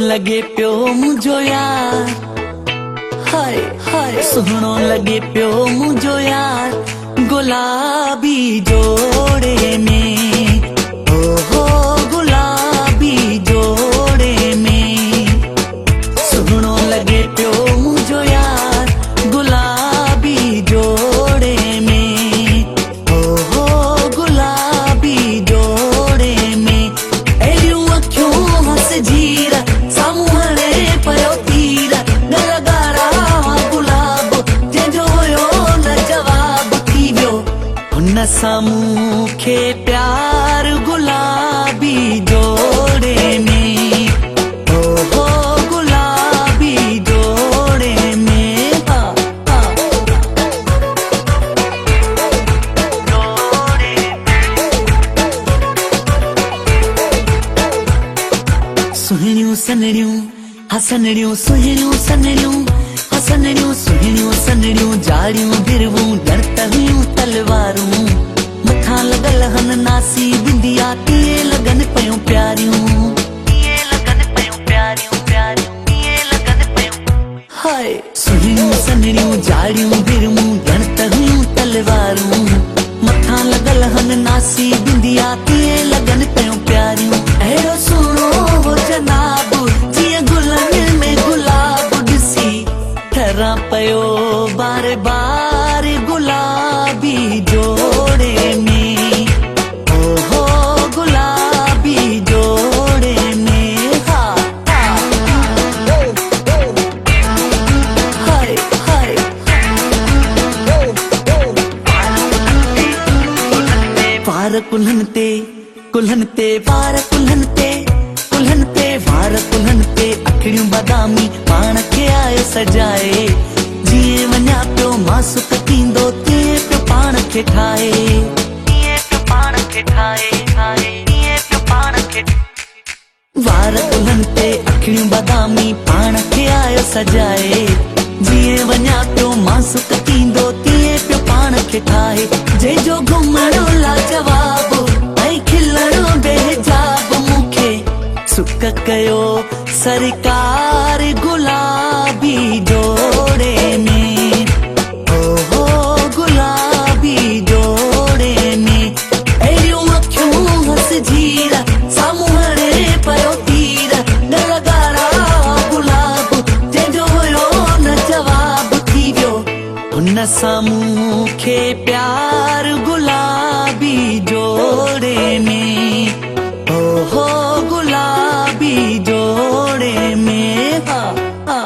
लगे प्यो मुझो यार, हाय हाय सुनो लगे प्यो मुझो यार, गुलाबी जोड़े में, ओहो गुलाबी जोड़े में। सुनो लगे प्यो मुझो यार, गुलाबी जोड़े में, ओहो गुलाबी जोड़े में। एड़ियूं अखियूं हस जीरा, साम्हूं हणे पयो तीर, न लॻारा गुलाब जंहिंजो हुयो न जवाब थी वियो हुन सां मूंखे प्यार गुलाबी जोड़े में, ओहो गुलाबी जोड़े में। हा हा सुहिणियूं सनड़ियूं हसनड़ियूं, सुहिणियूं सनड़ियूं हसनड़ियूं, सुहिणियूं सनड़ियूं जाड़ियूं गिरवूं डरत हुयूं तलवारूं। मथां लॻल हन नासी बिंदिया, कीअं लॻन पयूं प्यारियूं, कीअं लॻन पयूं प्यारियूं प्यारियूं, कीअं लॻन पयूं। हाय सुहिणियूं सनड़ियूं जाड़ियूं गिरवूं डरत हुयूं तलवारूं। मथां लॻल हन नासी बिंदिया, कीअं लॻन पयूं प्यारियूं। अहिड़ो सुहिणो हो जनाब जीअं गुलनि में गुलाब ॾिसी ठरां पयो बार बार गुलाबी जोड़े में, ओहो गुलाबी जोड़े में। हा हाय हाय वार कुल्हनि ते कुल्हनि ते वार कुल्हनि ते कुल्हनि ते वार कुल्हनि ते, अखियूं बादामी पाण खे आयो सजाए। जीअं वञा पियो मासूक थींदो तीअं पियो पाण खे ठाहे, तीअं पियो पाण खे ठाहे ठाहे, तीअं पियो पाण खे। वार कुल्हनि ते अखियूं बादामी पाण खे आयो सजाए। जीअं वञा पियो मासूक थींदो तीअं पियो पाण खे ठाहे। जंहिंजो घुमणो लाजवाब ऐं खिलणो बेहिजाब, मूंखे सुक कयो सरकार गुलाबी जोड़े में, ओहो गुलाबी जोड़े में। अहिड़ियूं अखियूं हस जीरा, साम्हूं हणे पयो तीर, न लॻारा गुलाब जंहिंजो हुयो न जवाब थी वियो हुन सां मूंखे प्यार गुलाबी जोड़े में, ओहो गुलाबी जोड़े में। हा हा